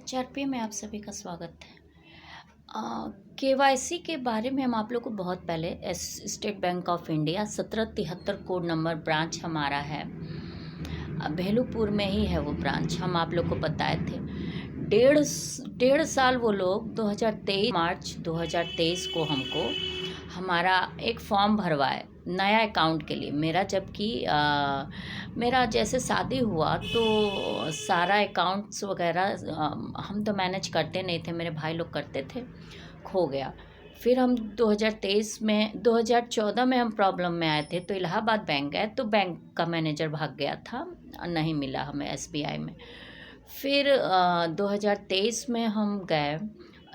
HRP में आप सभी का स्वागत है। केवाईसी के बारे में हम आप लोग को बहुत पहले state bank of India 1773 code number branch हमारा है। भेलूपुर में ही है वो ब्रांच, हम आप लोग को बताए थे। डेढ़ साल वो लोग 2023 मार्च 2023 को हमको हमारा एक फॉर्म भरवाए नया अकाउंट के लिए। मेरा जैसे शादी हुआ तो सारा अकाउंट्स वगैरह हम तो मैनेज करते नहीं थे, मेरे भाई लोग करते थे, खो गया। फिर हम 2014 में हम प्रॉब्लम में आए थे तो इलाहाबाद बैंक गए तो बैंक का मैनेजर भाग गया था, नहीं मिला हमें SBI में। फिर 2023 में हम गए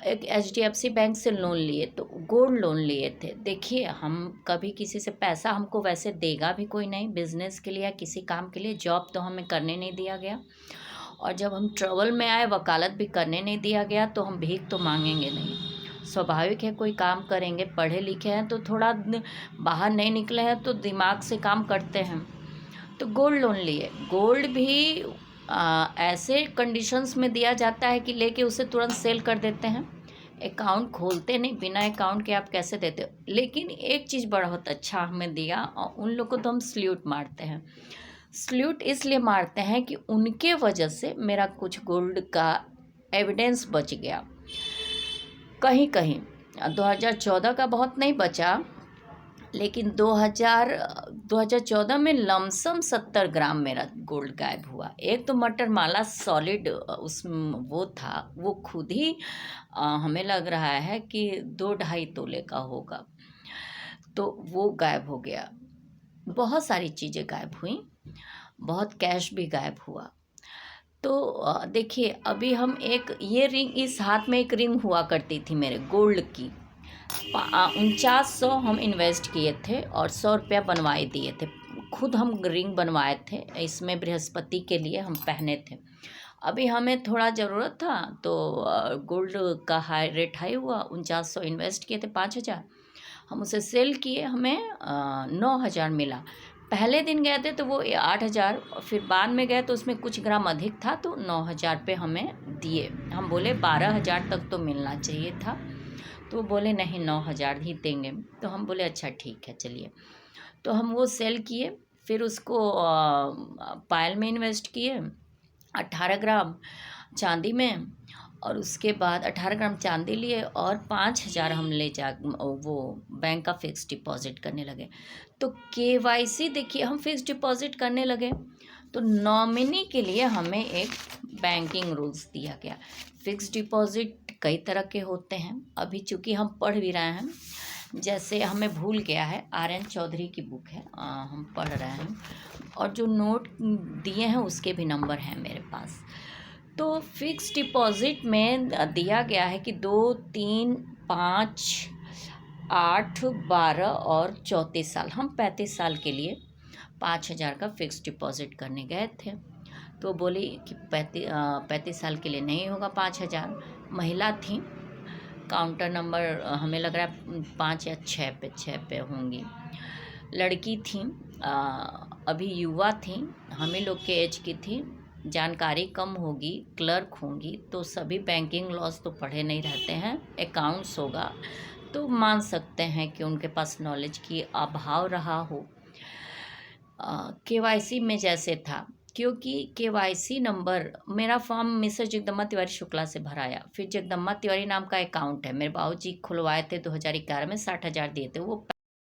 एक HDFC बैंक से लोन लिए, तो गोल्ड लोन लिए थे। देखिए, हम कभी किसी से पैसा हमको वैसे देगा भी कोई नहीं, बिजनेस के लिए या किसी काम के लिए, जॉब तो हमें करने नहीं दिया गया। और जब हम ट्रैवल में आए वकालत भी करने नहीं दिया गया, तो हम भीख तो मांगेंगे नहीं। स्वाभाविक है, कोई काम करेंगे, पढ़े लिखे हैं तो थोड़ा बाहर नहीं निकले हैं तो दिमाग से काम करते हैं। तो गोल्ड लोन लिए। गोल्ड भी ऐसे कंडीशंस में दिया जाता है कि लेके उसे तुरंत सेल कर देते हैं, अकाउंट खोलते नहीं, बिना अकाउंट के आप कैसे देते हो। लेकिन एक चीज़ बहुत अच्छा हमें दिया और उन लोग को तो हम सल्यूट मारते हैं। सल्यूट इसलिए मारते हैं कि उनके वजह से मेरा कुछ गोल्ड का एविडेंस बच गया। कहीं कहीं 2014 का बहुत नहीं बचा, लेकिन 2014 में लमसम 70 ग्राम मेरा गोल्ड गायब हुआ। एक तो मटर माला सॉलिड उसमें वो था, वो खुद ही हमें लग रहा है कि 2-2.5 तोले का होगा, तो वो गायब हो गया। बहुत सारी चीज़ें गायब हुई, बहुत कैश भी गायब हुआ। तो देखिए, अभी हम एक ये रिंग, इस हाथ में एक रिंग हुआ करती थी मेरे गोल्ड की, 4900 हम इन्वेस्ट किए थे और 100 रुपया बनवाए दिए थे। खुद हम रिंग बनवाए थे, इसमें बृहस्पति के लिए हम पहने थे। अभी हमें थोड़ा ज़रूरत था तो गोल्ड का रेट हाई हुआ, 4900 इन्वेस्ट किए थे, 5000 हम उसे सेल किए, हमें 9000 मिला। पहले दिन गए थे तो वो 8000, फिर बाद में गए तो उसमें कुछ ग्राम अधिक था तो 9000 पे हमें दिए। हम बोले 12000 तक तो मिलना चाहिए था, तो बोले नहीं 9000 ही देंगे। तो हम बोले अच्छा ठीक है चलिए। तो हम वो सेल किए, फिर उसको पायल में इन्वेस्ट किए 18 ग्राम चांदी में, और उसके बाद 18 ग्राम चांदी लिए और 5000 हम ले जा वो बैंक का फिक्स डिपॉजिट करने लगे। तो KYC देखिए, हम फिक्स डिपॉजिट करने लगे तो नॉमिनी के लिए हमें एक बैंकिंग रूल्स दिया गया। फिक्स डिपॉजिट कई तरह के होते हैं, अभी चूँकि हम पढ़ भी रहे हैं, जैसे हमें भूल गया है, RN चौधरी की बुक है, हम पढ़ रहे हैं और जो नोट दिए हैं उसके भी नंबर हैं मेरे पास। तो फिक्स डिपॉजिट में दिया गया है कि 2, 3, 5, 8, 12 और 34 साल, हम 35 साल के लिए 5000 का फिक्स डिपॉजिट करने गए थे। तो बोली कि 35 साल के लिए नहीं होगा 5000। महिला थी, काउंटर नंबर हमें लग रहा है 5 या 6 पे होंगी। लड़की थी, अभी युवा थी, हमें लोग के एज की थी, जानकारी कम होगी, क्लर्क होंगी, तो सभी बैंकिंग लॉस तो पढ़े नहीं रहते हैं, अकाउंट्स होगा तो मान सकते हैं कि उनके पास नॉलेज की अभाव रहा हो। KYC में जैसे था, क्योंकि KYC नंबर मेरा फॉर्म मिसेस जगदम्बा तिवारी शुक्ला से भराया, फिर जगदम्बा तिवारी नाम का अकाउंट है, मेरे बाबूजी खुलवाए थे 2011 में, 60,000 दिए थे, वो